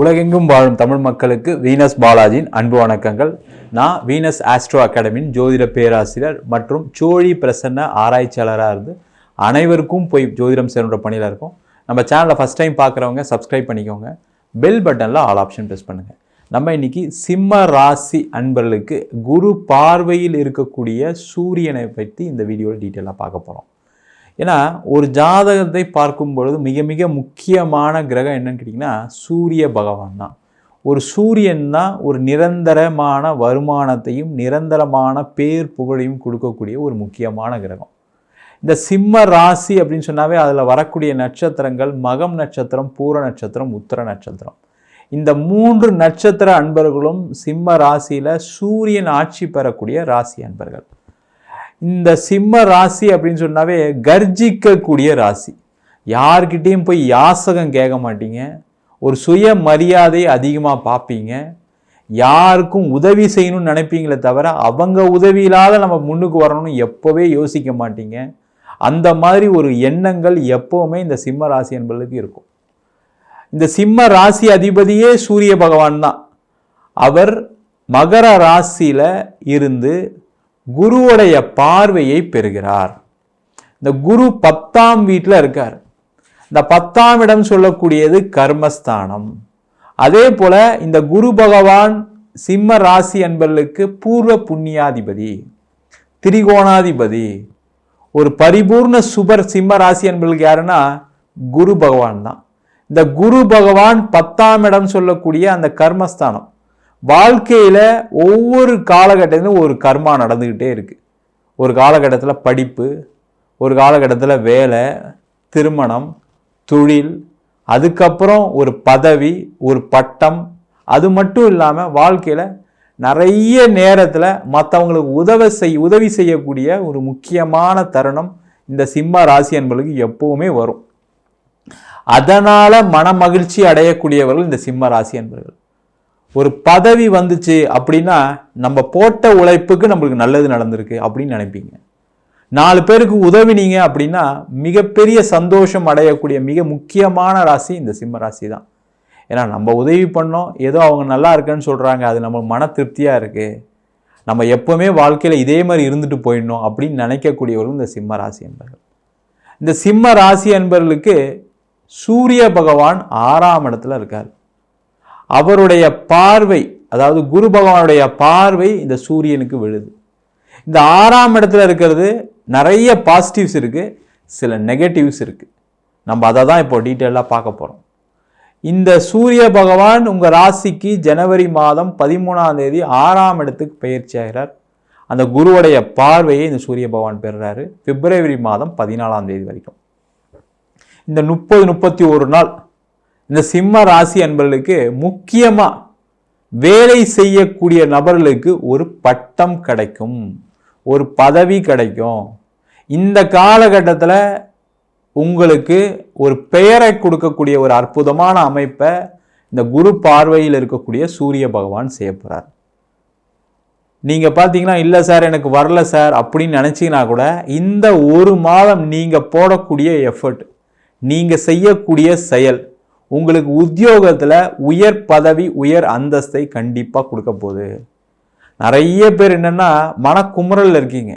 உலகெங்கும் வாழும் தமிழ் மக்களுக்கு வீனஸ் பாலாஜியின் அன்பு வணக்கங்கள். நான் வீனஸ் ஆஸ்ட்ரோ அகாடமியின் ஜோதிட பேராசிரியர் மற்றும் சோழி பிரசன்ன ஆராய்ச்சியாளராக இருந்து அனைவருக்கும் போய் ஜோதிடம் சேர்ந்த பணியில் இருக்கும். நம்ம சேனலை ஃபஸ்ட் டைம் பார்க்குறவங்க சப்ஸ்கிரைப் பண்ணிக்கோங்க. பெல் பட்டனில் ஆல் ஆப்ஷன் ப்ரெஸ் பண்ணுங்கள். நம்ம இன்னைக்கு சிம்ம ராசி அன்பர்களுக்கு குரு பார்வையில் இருக்கக்கூடிய சூரியனை பற்றி இந்த வீடியோவில் டீட்டெயிலாக பார்க்க போகிறோம். ஏன்னா ஒரு ஜாதகத்தை பார்க்கும் பொழுது மிக மிக முக்கியமான கிரகம் என்னன்னு கேட்டிங்கன்னா சூரிய பகவான் தான். ஒரு சூரியன் தான் ஒரு நிரந்தரமான வருமானத்தையும் நிரந்தரமான பேர் புகழையும் கொடுக்கக்கூடிய ஒரு முக்கியமான கிரகம். இந்த சிம்ம ராசி அப்படின்னு சொன்னாவே அதில் வரக்கூடிய நட்சத்திரங்கள் மகம் நட்சத்திரம், பூர நட்சத்திரம், உத்திர நட்சத்திரம். இந்த 3 நட்சத்திர அன்பர்களும் சிம்ம ராசியில் சூரியன் ஆட்சி பெறக்கூடிய ராசி அன்பர்கள். இந்த சிம்ம ராசி அப்படின்னு சொன்னாவே கர்ஜிக்கக்கூடிய ராசி. யார்கிட்டையும் போய் யாசகம் கேட்க மாட்டீங்க. ஒரு சுய மரியாதை அதிகமாக பார்ப்பீங்க. யாருக்கும் உதவி செய்யணும்னு நினைப்பீங்களே தவிர அவங்க உதவியில்லாத நம்ம முன்னுக்கு வரணும்னு எப்போவே யோசிக்க மாட்டீங்க. அந்த மாதிரி ஒரு எண்ணங்கள் எப்போவுமே இந்த சிம்ம ராசி என்பதுக்கு இருக்கும். இந்த சிம்ம ராசி அதிபதியே சூரிய பகவான் தான். அவர் மகர ராசியில் இருந்து குருவுடைய பார்வையை பெறுகிறார். இந்த குரு 10ஆம் வீட்டில் இருக்கார். இந்த 10ஆம் இடம் சொல்லக்கூடியது கர்மஸ்தானம். அதே போல இந்த குரு பகவான் சிம்ம ராசி அன்பர்களுக்கு பூர்வ புண்ணியாதிபதி, திரிகோணாதிபதி. ஒரு பரிபூர்ண சுபர் சிம்ம ராசி அன்பர்களுக்கு யாருன்னா குரு பகவான் தான். இந்த குரு பகவான் 10ஆம் இடம் சொல்லக்கூடிய அந்த கர்மஸ்தானம். வாழ்க்கையில் ஒவ்வொரு காலகட்டத்திலும் ஒரு கர்மா நடந்துக்கிட்டே இருக்குது. ஒரு காலகட்டத்தில் படிப்பு, ஒரு காலகட்டத்தில் வேலை, திருமணம், தொழில், அதுக்கப்புறம் ஒரு பதவி, ஒரு பட்டம். அது மட்டும் இல்லாமல் வாழ்க்கையில் நிறைய நேரத்தில் மற்றவங்களுக்கு உதவி செய்யக்கூடிய ஒரு முக்கியமான தருணம் இந்த சிம்ம ராசி என்பதுக்கு எப்பவுமே வரும். அதனால் மன மகிழ்ச்சி அடையக்கூடியவர்கள் இந்த சிம்ம ராசி என்பவர்கள். ஒரு பதவி வந்துச்சு அப்படின்னா நம்ம போட்ட உழைப்புக்கு நம்மளுக்கு நல்லது நடந்திருக்கு அப்படின்னு நினைப்பீங்க. 4 பேருக்கு உதவினீங்க அப்படின்னா மிகப்பெரிய சந்தோஷம் அடையக்கூடிய மிக முக்கியமான ராசி இந்த சிம்ம ராசி தான். ஏன்னா நம்ம உதவி பண்ணோம், ஏதோ அவங்க நல்லா இருக்குன்னு சொல்கிறாங்க, அது நம்ம மன திருப்தியாக இருக்குது, நம்ம எப்போவுமே வாழ்க்கையில் இதே மாதிரி இருந்துட்டு போயிடணும் அப்படின்னு நினைக்கக்கூடியவர்கள் இந்த சிம்ம ராசி என்பர்கள். இந்த சிம்ம ராசி என்பர்களுக்கு சூரிய பகவான் 6ஆம் இடத்துல இருக்கார். அவருடைய பார்வை, அதாவது குரு பகவானுடைய பார்வை இந்த சூரியனுக்கு விழுது. இந்த 6ஆம் இடத்துல இருக்கிறது நிறைய பாசிட்டிவ்ஸ் இருக்குது, சில நெகட்டிவ்ஸ் இருக்குது. நம்ம அதை தான் இப்போ டீட்டெயிலாக பார்க்க போகிறோம். இந்த சூரிய பகவான் உங்கள் ராசிக்கு ஜனவரி மாதம் 13ஆம் தேதி 6ஆம் இடத்துக்கு பயிற்சி ஆகிறார். அந்த குருவுடைய பார்வையை இந்த சூரிய பகவான் பெறுறாரு. பிப்ரவரி மாதம் 14ஆம் தேதி வரைக்கும் இந்த 30-31 நாள் இந்த சிம்ம ராசி அன்பர்களுக்கு முக்கியமாக வேலை செய்யக்கூடிய நபர்களுக்கு ஒரு பட்டம் கிடைக்கும், ஒரு பதவி கிடைக்கும். இந்த காலகட்டத்தில் உங்களுக்கு ஒரு பெயரை கொடுக்கக்கூடிய ஒரு அற்புதமான அமைப்பை இந்த குரு பார்வையில் இருக்கக்கூடிய சூரிய பகவான் செய்ய போகிறார். நீங்கள் பார்த்தீங்கன்னா இல்லை சார் எனக்கு வரல சார் அப்படின்னு நினச்சிங்கன்னா கூட இந்த ஒரு மாதம் நீங்கள் போடக்கூடிய எஃபர்ட், நீங்கள் செய்யக்கூடிய செயல் உங்களுக்கு உத்தியோகத்தில் உயர் பதவி, உயர் அந்தஸ்தை கண்டிப்பாக கொடுக்க போகுது. நிறைய பேர் என்னென்னா மனக்குமுறலில் இருக்கீங்க.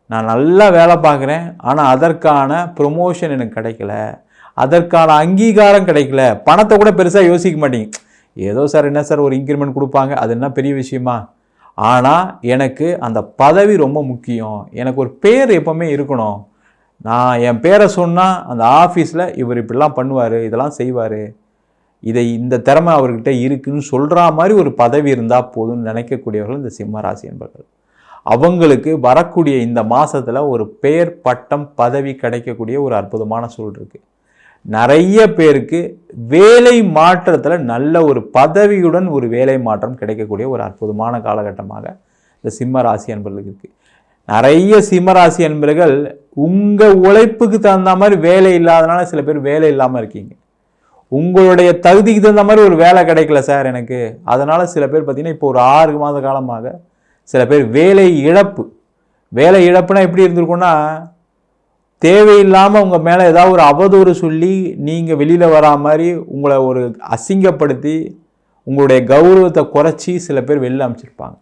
நான் நல்லா வேலை பார்க்குறேன், ஆனால் அதற்கான ப்ரொமோஷன் எனக்கு கிடைக்கல, அதற்கான அங்கீகாரம் கிடைக்கல. பணத்தை கூட பெருசாக யோசிக்க மாட்டீங்க. ஏதோ சார் என்ன சார் ஒரு இன்க்ரிமெண்ட் கொடுப்பாங்க, அது என்ன பெரிய விஷயமா, ஆனால் எனக்கு அந்த பதவி ரொம்ப முக்கியம், எனக்கு ஒரு பேர் எப்போவுமே இருக்கணும், நான் என் பேரை சொன்னால் அந்த ஆஃபீஸில் இவர் இப்படிலாம் பண்ணுவார், இதெல்லாம் செய்வார், இந்த திறமை அவர்கிட்ட இருக்குன்னு சொல்கிற மாதிரி ஒரு பதவி இருந்தால் போதும்னு நினைக்கக்கூடியவர்கள் இந்த சிம்ம ராசி என்பவர்கள். அவங்களுக்கு வரக்கூடிய இந்த மாதத்தில் ஒரு பெயர், பட்டம், பதவி கிடைக்கக்கூடிய ஒரு அற்புதமான சூழல் இருக்குது. நிறைய பேருக்கு வேலை மாற்றத்தில் நல்ல ஒரு பதவியுடன் ஒரு வேலை மாற்றம் கிடைக்கக்கூடிய ஒரு அற்புதமான காலகட்டமாக இந்த சிம்ம ராசி என்பவர்களுக்கு இருக்குது. நிறைய சிம்மராசி என்பர்கள் உங்கள் உழைப்புக்கு தகுந்த மாதிரி வேலை இல்லாதனால சில பேர் வேலை இல்லாமல் இருக்கீங்க. உங்களுடைய தகுதிக்கு தகுந்த மாதிரி ஒரு வேலை கிடைக்கல சார் எனக்கு, அதனால் சில பேர் பார்த்தீங்கன்னா இப்போ ஒரு 6 மாத காலமாக சில பேர் வேலை இழப்பு. வேலை இழப்புனா எப்படி இருந்திருக்குன்னா தேவையில்லாமல் உங்கள் மேலே ஏதாவது ஒரு அவதூறு சொல்லி நீங்கள் வெளியில் வரா மாதிரி உங்களை ஒரு அசிங்கப்படுத்தி உங்களுடைய கௌரவத்தை குறைச்சி சில பேர் வெளில அமைச்சிருப்பாங்க.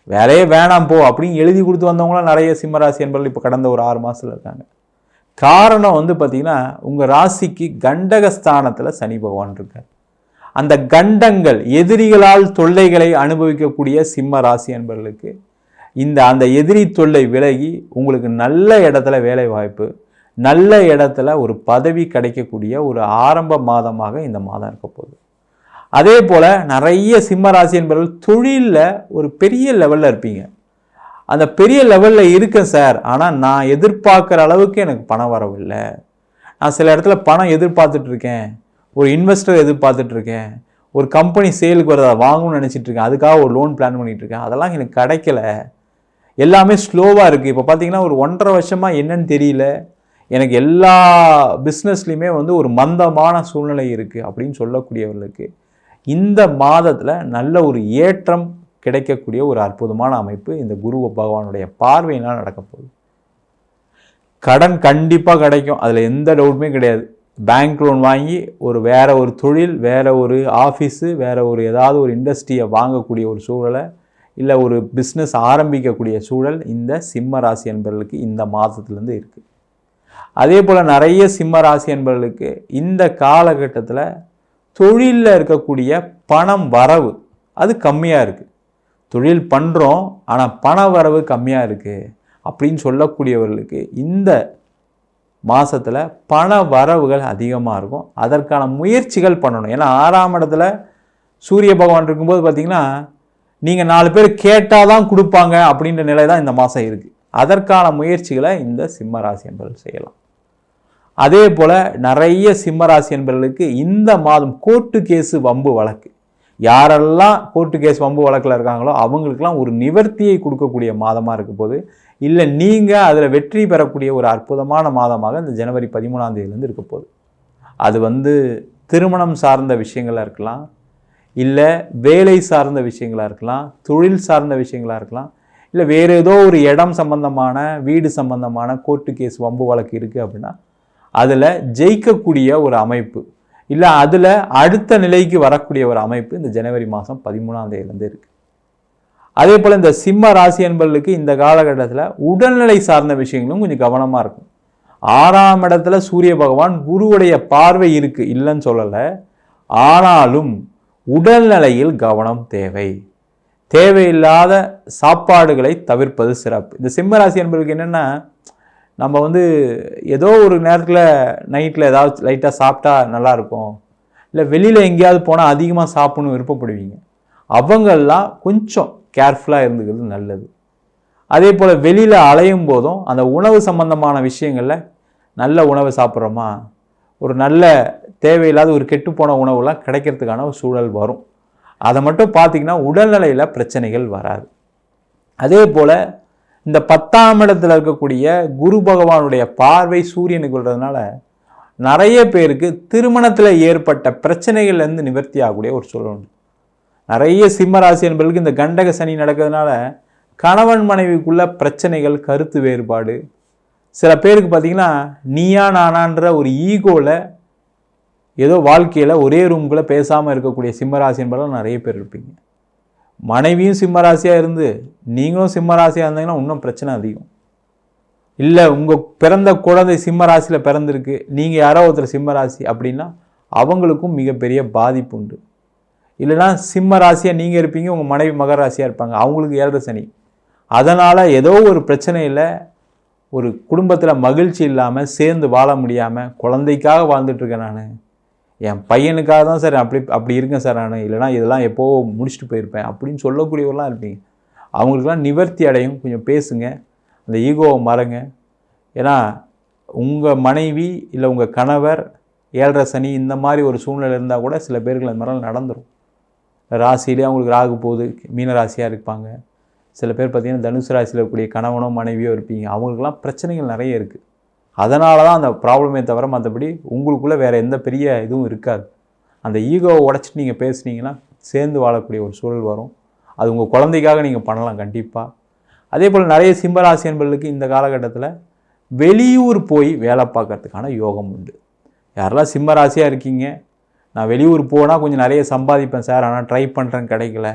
வேலையே வேணாம் போ அப்படின்னு எழுதி கொடுத்து வந்தவங்களாம் நிறைய சிம்மராசி என்பர்கள் இப்போ கடந்த ஒரு 6 மாதத்தில் இருக்காங்க. காரணம் வந்து பார்த்திங்கன்னா உங்கள் ராசிக்கு கண்டகஸ்தானத்தில் சனி பகவான் இருக்கார். அந்த கண்டங்கள் எதிரிகளால் தொல்லைகளை அனுபவிக்கக்கூடிய சிம்ம ராசி என்பவர்களுக்கு அந்த எதிரி தொல்லை விலகி உங்களுக்கு நல்ல இடத்துல வேலை வாய்ப்பு, நல்ல இடத்துல ஒரு பதவி கிடைக்கக்கூடிய ஒரு ஆரம்ப மாதமாக இந்த மாதம் இருக்க போகுது. அதே போல் நிறைய சிம்ம ராசி என்பவர்கள் தொழிலில் ஒரு பெரிய லெவலில் இருப்பீங்க. அந்த பெரிய லெவலில் இருக்கேன் சார், ஆனால் நான் எதிர்பார்க்குற அளவுக்கு எனக்கு பணம் வரவில்லை, நான் சில இடத்துல பணம் எதிர்பார்த்துட்ருக்கேன், ஒரு இன்வெஸ்டர் எதிர்பார்த்துட்ருக்கேன், ஒரு கம்பெனி சேலுக்கு வரதை வாங்கணும்னு நினச்சிட்ருக்கேன், அதுக்காக ஒரு லோன் பிளான் பண்ணிகிட்ருக்கேன், அதெல்லாம் எனக்கு கிடைக்கல, எல்லாமே ஸ்லோவாக இருக்குது. இப்போ பார்த்தீங்கன்னா ஒரு 1.5 வருஷமாக என்னன்னு தெரியல, எனக்கு எல்லா பிஸ்னஸ்லையுமே வந்து ஒரு மந்தமான சூழ்நிலை இருக்குது அப்படின்னு சொல்லக்கூடியவர்களுக்கு இந்த மாதத்தில் நல்ல ஒரு ஏற்றம் கிடைக்கக்கூடிய ஒரு அற்புதமான அமைப்பு இந்த குரு பகவானுடைய பார்வையினால் நடக்க போகுது. கடன் கண்டிப்பாக கிடைக்கும், அதில் எந்த டவுட்டுமே கிடையாது. பேங்க் லோன் வாங்கி வேற ஒரு தொழில், வேற ஒரு ஆஃபீஸு, வேற ஒரு ஏதாவது ஒரு இண்டஸ்ட்ரியை வாங்கக்கூடிய ஒரு சூழலை, இல்லை ஒரு பிஸ்னஸ் ஆரம்பிக்கக்கூடிய சூழல் இந்த சிம்ம ராசி என்பவர்களுக்கு இந்த மாதத்துலேருந்து இருக்குது. அதே போல் நிறைய சிம்ம ராசி என்பவர்களுக்கு இந்த காலகட்டத்தில் தொழிலில் இருக்கக்கூடிய பணம் வரவு அது கம்மியாக இருக்குது. தொழில் பண்ணுறோம் ஆனால் பண வரவு கம்மியாக இருக்குது அப்படின்னு சொல்லக்கூடியவர்களுக்கு இந்த மாதத்தில் பண வரவுகள் அதிகமாக இருக்கும். அதற்கான முயற்சிகள் பண்ணணும். ஏன்னா 6ஆம் இடத்துல சூரிய பகவான் இருக்கும்போது பார்த்திங்கன்னா நீங்கள் 4 பேர் கேட்டால் தான் கொடுப்பாங்க அப்படின்ற நிலை தான் இந்த மாதம் இருக்குது. அதற்கான முயற்சிகளை இந்த சிம்ம ராசி என்பவர்கள் செய்யலாம். அதே போல் நிறைய சிம்ம ராசி என்பவர்களுக்கு இந்த மாதம் கோர்ட்டு கேஸு வம்பு வழக்கு, யாரெல்லாம் கோர்ட்டு கேஸ் வம்பு வழக்கில் இருக்காங்களோ அவங்களுக்கெல்லாம் ஒரு நிவர்த்தியை கொடுக்கக்கூடிய மாதமாக இருக்க போது, இல்லை நீங்கள் அதில் வெற்றி பெறக்கூடிய ஒரு அற்புதமான மாதமாக இந்த ஜனவரி 13ஆம் தேதியிலேருந்து இருக்க போகுது. அது வந்து திருமணம் சார்ந்த விஷயங்களாக இருக்கலாம், இல்லை வேலை சார்ந்த விஷயங்களாக இருக்கலாம், தொழில் சார்ந்த விஷயங்களாக இருக்கலாம், இல்லை வேறு ஏதோ ஒரு இடம் சம்பந்தமான வீடு சம்பந்தமான கோர்ட்டு கேஸ் வம்பு வழக்கு இருக்குது அப்படின்னா அதில் ஜெயிக்கக்கூடிய ஒரு அமைப்பு, இல்லை அதில் அடுத்த நிலைக்கு வரக்கூடிய ஒரு அமைப்பு இந்த ஜனவரி மாதம் 13ஆம் தேதியிலேருந்து இருக்குது. அதே போல் இந்த சிம்ம ராசி என்பவர்களுக்கு இந்த காலகட்டத்தில் உடல்நிலை சார்ந்த விஷயங்களும் கொஞ்சம் கவனமாக இருக்கும். 6ஆம் இடத்துல சூரிய பகவான் குருவுடைய பார்வை இருக்குது, இல்லைன்னு சொல்லலை, ஆனாலும் உடல்நிலையில் கவனம் தேவை. தேவையில்லாத சாப்பாடுகளை தவிர்ப்பது சிறப்பு. இந்த சிம்ம ராசி என்பவர்களுக்கு என்னென்னா, நம்ம வந்து ஏதோ ஒரு நேரத்தில் நைட்டில் ஏதாவது லைட்டாக சாப்பிட்டா நல்லாயிருக்கும், இல்லை வெளியில் எங்கேயாவது போனால் அதிகமாக சாப்பிடணும் விருப்பப்படுவீங்க, அவங்கெல்லாம் கொஞ்சம் கேர்ஃபுல்லாக இருந்துக்கிறது நல்லது. அதே போல் வெளியில் அலையும் போதும் அந்த உணவு சம்பந்தமான விஷயங்களில் நல்ல உணவு சாப்பிட்றோமா, ஒரு நல்ல தேவையில்லாத ஒரு கெட்டுப்போன உணவுலாம் கிடைக்கிறதுக்கான ஒரு சூழல் வரும். அதை மட்டும் பார்த்திங்கன்னா உடல்நிலையில் பிரச்சனைகள் வராது. அதே போல் இந்த 10ஆம் இடத்துல இருக்கக்கூடிய குரு பகவானுடைய பார்வை சூரியனுக்கு விடுறதுனால நிறைய பேருக்கு திருமணத்தில் ஏற்பட்ட பிரச்சனைகள்லேருந்து நிவர்த்தி ஆகக்கூடிய ஒரு சூழல் உண்டு. நிறைய சிம்ம ராசி என்பவர்களுக்கு இந்த கண்டக சனி நடக்கிறதுனால கணவன் மனைவிக்குள்ள பிரச்சனைகள், கருத்து வேறுபாடு, சில பேருக்கு பார்த்திங்கன்னா நீயா நானான்ற ஒரு ஈகோவில் ஏதோ வாழ்க்கையில் ஒரே ரூம்குள்ளே பேசாமல் இருக்கக்கூடிய சிம்மராசி என்பவர்கள் நிறைய பேர் இருப்பீங்க. மனைவியும் சிம்மராசியாக இருந்து நீங்களும் சிம்மராசியாக இருந்தீங்கன்னா இன்னும் பிரச்சனை அதிகம். இல்லை உங்கள் பிறந்த குழந்தை சிம்மராசியில் பிறந்திருக்கு, நீங்கள் யாரோ ஒருத்தர் சிம்மராசி அப்படின்னா அவங்களுக்கும் மிகப்பெரிய பாதிப்பு உண்டு. இல்லைனா சிம்மராசியாக நீங்கள் இருப்பீங்க, உங்கள் மனைவி மகராசியாக இருப்பாங்க, அவங்களுக்கு 7 சனி. அதனால் ஏதோ ஒரு பிரச்சனையில் ஒரு குடும்பத்தில் மகிழ்ச்சி இல்லாமல் சேர்ந்து வாழ முடியாமல் குழந்தைக்காக வாழ்ந்துட்டுருக்கேன், நான் என் பையனுக்காக தான் சார் அப்படி இருக்கேன் சார் நான், இல்லைனா இதெல்லாம் எப்போ முடிச்சுட்டு போயிருப்பேன் அப்படின்னு சொல்லக்கூடியவர்களாம் இருப்பீங்க. அவங்களுக்கெல்லாம் நிவர்த்தி அடையும். கொஞ்சம் பேசுங்க, அந்த ஈகோவை மறங்க. ஏன்னா உங்கள் மனைவி இல்லை உங்கள் கணவர் 7 சனி இந்த மாதிரி ஒரு சூழ்நிலை இருந்தால் கூட சில பேருக்கு அந்த மாதிரிலாம் நடந்துடும். ராசியிலே அவங்களுக்கு ராகு போகுது, மீன ராசியாக இருப்பாங்க. சில பேர் பார்த்திங்கன்னா தனுசு ராசியில் இருக்கக்கூடிய கணவனோ மனைவியோ இருப்பீங்க, அவங்களுக்கெல்லாம் பிரச்சனைகள் நிறைய இருக்குது. அதனால தான் அந்த ப்ராப்ளமே தவிர மற்றபடி உங்களுக்குள்ளே வேறு எந்த பெரிய இதுவும் இருக்காது. அந்த ஈகோவை உடச்சிட்டு நீங்கள் பேசுனீங்கன்னா சேர்ந்து வாழக்கூடிய ஒரு சூழல் வரும். அது உங்கள் குழந்தைக்காக நீங்கள் பண்ணலாம் கண்டிப்பாக. அதே போல் நிறைய சிம்மராசி என்பவர்களுக்கு இந்த காலகட்டத்தில் வெளியூர் போய் வேலை பார்க்கறதுக்கான யோகம் உண்டு. யாரெல்லாம் சிம்ம ராசியாக இருக்கீங்க, நான் வெளியூர் போனால் கொஞ்சம் நிறைய சம்பாதிப்பேன் சார், ஆனால் ட்ரை பண்ணுறேன் கிடைக்கல,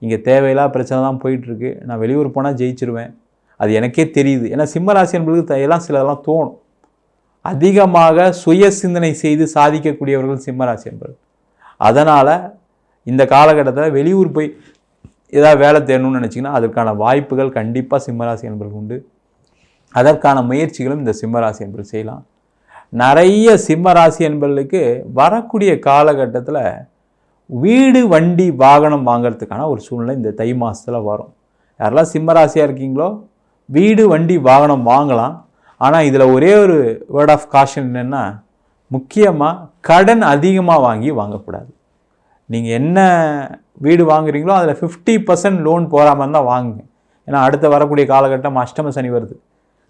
இங்கே தேவையில்லாத பிரச்சனை தான் போயிட்டுருக்கு, நான் வெளியூர் போனால் ஜெயிச்சிருவேன், அது எனக்கே தெரியுது. ஏன்னா சிம்ம ராசி என்பது எல்லாம் சிலதெல்லாம் தோணும். அதிகமாக சுய சிந்தனை செய்து சாதிக்கக்கூடியவர்கள் சிம்ம ராசி என்பது. அதனால் இந்த காலகட்டத்தில் வெளியூர் போய் ஏதாவது வேலை தேடணும்னு நினச்சிங்கன்னா அதற்கான வாய்ப்புகள் கண்டிப்பாக சிம்மராசி என்பது உண்டு. அதற்கான முயற்சிகளும் இந்த சிம்மராசி என்பது செய்யலாம். நிறைய சிம்மராசி என்பவர்களுக்கு வரக்கூடிய காலகட்டத்தில் வீடு வண்டி வாகனம் வாங்கிறதுக்கான ஒரு சூழ்நிலை இந்த தை மாதத்தில் வரும். யாரெல்லாம் சிம்மராசியாக இருக்கீங்களோ வீடு வண்டி வாகனம் வாங்கலாம். ஆனால் இதில் ஒரே ஒரு வேர்ட் ஆஃப் காஷன் என்னென்னா, முக்கியமாக கடன் அதிகமாக வாங்கக்கூடாது. நீங்கள் என்ன வீடு வாங்குறீங்களோ அதில் 50% லோன் போகாமல் தான் வாங்குங்க. ஏன்னா அடுத்த வரக்கூடிய காலகட்டம் அஷ்டம சனி வருது.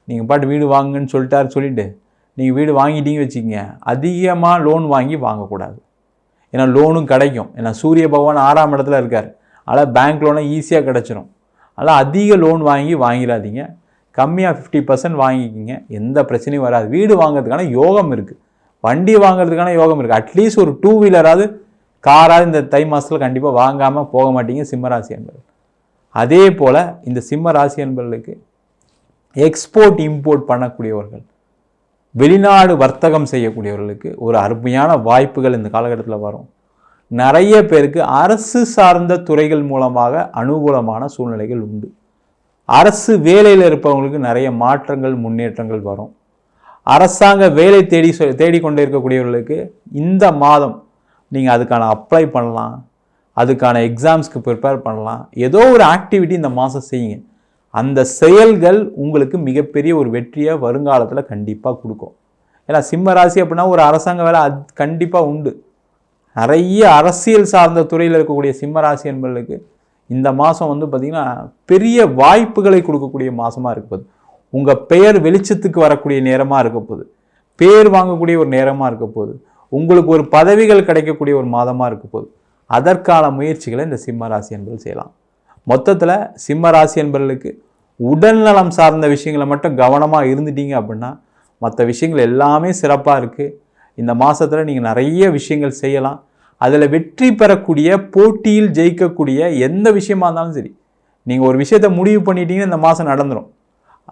நீங்கள் பாட்டு வீடு வாங்குன்னு சொல்லிட்டு நீங்கள் வீடு வாங்கிட்டீங்க வச்சுக்கிங்க, அதிகமாக லோன் வாங்கக்கூடாது. ஏன்னா லோனும் கிடைக்கும். ஏன்னா சூரிய பகவான் 6ஆம் இடத்துல இருக்கார். அதனால் பேங்க் லோனை ஈஸியாக கிடச்சிரும். அதனால் அதிக லோன் வாங்கிடாதீங்க. கம்மியாக 50% வாங்கிக்கிங்க, எந்த பிரச்சனையும் வராது. வீடு வாங்கிறதுக்கான யோகம் இருக்குது, வண்டி வாங்கிறதுக்கான யோகம் இருக்குது. அட்லீஸ்ட் ஒரு 2 வீலராவது காராக இந்த தை மாதத்தில் கண்டிப்பாக வாங்காமல் போக மாட்டீங்க சிம்மராசி என்பது. அதே போல் இந்த சிம்ம ராசி என்பவர்களுக்கு எக்ஸ்போர்ட் இம்போர்ட் பண்ணக்கூடியவர்கள், வெளிநாடு வர்த்தகம் செய்யக்கூடியவர்களுக்கு ஒரு அருமையான வாய்ப்புகள் இந்த காலகட்டத்தில் வரும். நிறைய பேருக்கு அரசு சார்ந்த துறைகள் மூலமாக அனுகூலமான சூழ்நிலைகள் உண்டு. அரசு வேலையில் இருப்பவங்களுக்கு நிறைய மாற்றங்கள் முன்னேற்றங்கள் வரும். அரசாங்க வேலை தேடிக்கொண்டே இருக்கக்கூடியவர்களுக்கு இந்த மாதம் நீங்கள் அதுக்கான அப்ளை பண்ணலாம், அதுக்கான எக்ஸாம்ஸ்க்கு ப்ரிப்பேர் பண்ணலாம். ஏதோ ஒரு ஆக்டிவிட்டி இந்த மாதம் செய்யுங்க. அந்த செயல்கள் உங்களுக்கு மிகப்பெரிய ஒரு வெற்றியை வருங்காலத்தில் கண்டிப்பாக கொடுக்கும். ஏன்னா சிம்ம ராசி அப்படின்னா ஒரு அரசாங்க வேலை கண்டிப்பாக உண்டு. நிறைய அரசியல் சார்ந்த துறையில் இருக்கக்கூடிய சிம்ம ராசி என்பவர்களுக்கு இந்த மாதம் பார்த்திங்கன்னா பெரிய வாய்ப்புகளை கொடுக்கக்கூடிய மாதமாக இருக்க போகுது. உங்கள் பெயர் வெளிச்சத்துக்கு வரக்கூடிய நேரமாக இருக்க போகுது. பேர் வாங்கக்கூடிய ஒரு நேரமாக இருக்க போகுது. உங்களுக்கு ஒரு பதவிகள் கிடைக்கக்கூடிய ஒரு மாதமாக இருக்க போகுது. அதற்கான முயற்சிகளை இந்த சிம்ம ராசி என்பது செய்யலாம். மொத்தத்தில் சிம்ம ராசி என்பவர்களுக்கு உடல்நலம் சார்ந்த விஷயங்களை மட்டும் கவனமாக இருந்துட்டீங்க அப்படின்னா மற்ற விஷயங்கள் எல்லாமே சிறப்பாக இருக்குது. இந்த மாதத்தில் நீங்கள் நிறைய விஷயங்கள் செய்யலாம். அதில் வெற்றி பெறக்கூடிய, போட்டியில் ஜெயிக்கக்கூடிய எந்த விஷயமா இருந்தாலும் சரி, நீங்கள் ஒரு விஷயத்தை முடிவு பண்ணிட்டீங்கன்னா இந்த மாதம் நடந்துடும்.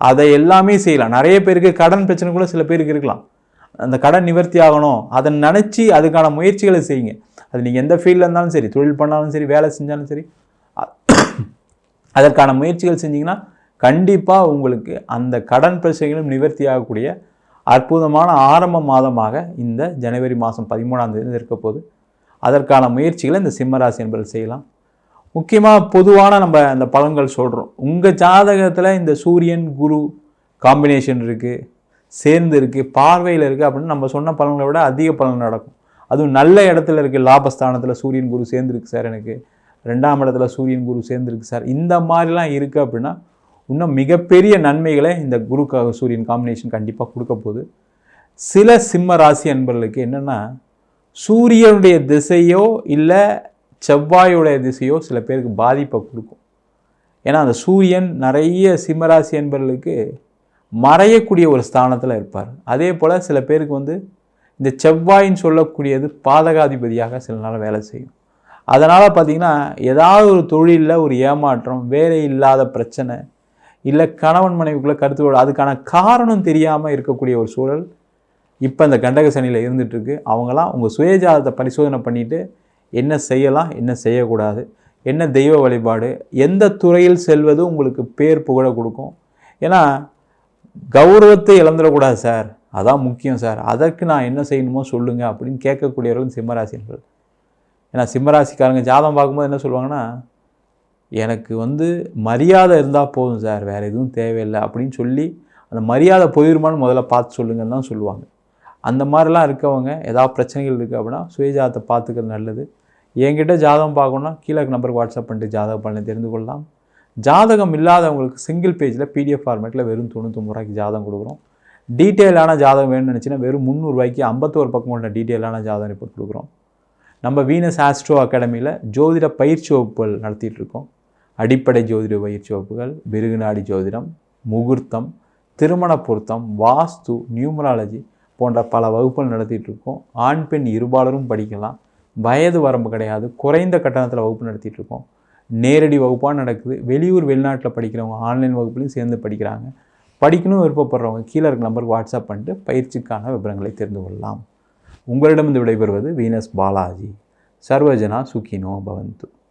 அதை எல்லாமே செய்யலாம். நிறைய பேருக்கு கடன் பிரச்சனை கூட சில பேருக்கு இருக்கலாம். அந்த கடன் நிவர்த்தி ஆகணும், அதை நினச்சி அதுக்கான முயற்சிகளை செய்யுங்க. அது நீங்கள் எந்த ஃபீல்டில் இருந்தாலும் சரி, தொழில் பண்ணாலும் சரி, வேலை செஞ்சாலும் சரி, அதற்கான முயற்சிகள் செஞ்சிங்கன்னா கண்டிப்பாக உங்களுக்கு அந்த கடன் பிரச்சனைகளும் நிவர்த்தி ஆகக்கூடிய அற்புதமான ஆரம்ப மாதமாக இந்த ஜனவரி மாதம் 13ஆம் தேதி இருக்க போது. அதற்கான முயற்சிகளை இந்த சிம்மராசி என்பது செய்யலாம். முக்கியமாக பொதுவான நம்ம அந்த பலன்கள் சொல்கிறோம். உங்கள் ஜாதகத்தில் இந்த சூரியன் குரு காம்பினேஷன் இருக்குது, சேர்ந்து இருக்குது, பார்வையில் இருக்குது அப்படின்னு நம்ம சொன்ன பலன்களை விட அதிக பலன் நடக்கும். அதுவும் நல்ல இடத்துல இருக்குது. லாபஸ்தானத்தில் சூரியன் குரு சேர்ந்துருக்கு சார், எனக்கு 2ஆம் இடத்துல சூரியன் குரு சேர்ந்துருக்கு சார், இந்த மாதிரிலாம் இருக்குது அப்படின்னா இன்னும் மிகப்பெரிய நன்மைகளை இந்த குரு சூரியன் காம்பினேஷன் கண்டிப்பாக கொடுக்க போகுது. சில சிம்ம ராசி அன்பர்களுக்கு என்னென்னா, சூரியனுடைய திசையோ இல்லை செவ்வாயுடைய திசையோ சில பேருக்கு பாதிப்பை கொடுக்கும். ஏன்னா அந்த சூரியன் நிறைய சிம்மராசி அன்பர்களுக்கு மறையக்கூடிய ஒரு ஸ்தானத்தில் இருப்பார். அதே போல் சில பேருக்கு இந்த செவ்வாயின்னு சொல்லக்கூடியது பாதகாதிபதியாக சில நாள் வேலை செய்யும். அதனால் பார்த்திங்கன்னா ஏதாவது ஒரு தொழிலில் ஒரு ஏமாற்றம், வேலை இல்லாத பிரச்சனை, இல்லை கணவன் மனைவிக்குள்ளே கருத்து, அதுக்கான காரணம் தெரியாமல் இருக்கக்கூடிய ஒரு சூழல் இப்போ இந்த கண்டக சனியில் இருந்துகிட்ருக்கு. அவங்களாம் உங்கள் சுயஜாதத்தை பரிசோதனை பண்ணிவிட்டு என்ன செய்யலாம், என்ன செய்யக்கூடாது, என்ன தெய்வ வழிபாடு, எந்த துறையில் செல்வது உங்களுக்கு பேர் புகழ கொடுக்கும். ஏன்னா கௌரவத்தை இழந்துடக்கூடாது சார், அதான் முக்கியம் சார், அதற்கு நான் என்ன செய்யணுமோ சொல்லுங்கள் அப்படின்னு கேட்கக்கூடியவர்கள் சிம்மராசிகள். ஏன்னா சிம்மராசிக்காரங்க ஜாதகம் பார்க்கும்போது என்ன சொல்லுவாங்கன்னா, எனக்கு மரியாதை இருந்தால் போதும் சார், வேறு எதுவும் தேவையில்லை அப்படின்னு சொல்லி அந்த மரியாதை போயிருமான்னு முதல்ல பார்த்து சொல்லுங்கன்னு தான் சொல்லுவாங்க. அந்த மாதிரிலாம் இருக்கவங்க ஏதாவது பிரச்சனைகள் இருக்குது அப்படின்னா சுயஜாதத்தை பார்த்துக்கிறது நல்லது. என்கிட்ட ஜாதகம் பார்க்கணுன்னா கீழே நம்பருக்கு வாட்ஸ்அப் பண்ணிட்டு ஜாதக பலனை தெரிந்து கொள்ளலாம். ஜாதகம் இல்லாதவங்களுக்கு சிங்கிள் பேஜில் பிடிஎஃப் ஃபார்மேட்டில் வெறும் 99 ரூபாய்க்கு ஜாதகம் கொடுக்குறோம். டீட்டெயிலான ஜாதகம் வேணும்னு நினச்சின்னா வெறும் 300 ரூபாய்க்கு 51 பக்கம் உள்ள டீட்டெயிலான ஜாதகம் ரிப்போர்ட் கொடுக்குறோம். நம்ம வீனஸ் ஆஸ்ட்ரோ அகாடமியில் ஜோதிட பயிற்சி வகுப்புகள் நடத்திட்டு இருக்கோம். அடிப்படை ஜோதிட பயிற்சி வகுப்புகள், விருகுநாடி ஜோதிடம், முகூர்த்தம், திருமண பொருத்தம், வாஸ்து, நியூமராலஜி போன்ற பல வகுப்புகள் நடத்திட்டு இருக்கோம். ஆண் பெண் இருபாலரும் படிக்கலாம். வயது வரம்பு கிடையாது. குறைந்த கட்டணத்தில் வகுப்பு நடத்திட்டு இருக்கோம். நேரடி வகுப்பாக நடக்குது. வெளியூர் வெளிநாட்டில் படிக்கிறவங்க ஆன்லைன் வகுப்புலையும் சேர்ந்து படிக்கிறாங்க. படிக்கணும் விருப்பப்படுறவங்க கீழே இருக்க நம்பருக்கு வாட்ஸ்அப் பண்ணிட்டு பயிற்சிக்கான விவரங்களை தெரிந்து கொள்ளலாம். உங்களிடமிருந்து விடைபெறுவது வீனஸ் பாலாஜி. சர்வஜனா சுகினோ பவந்து.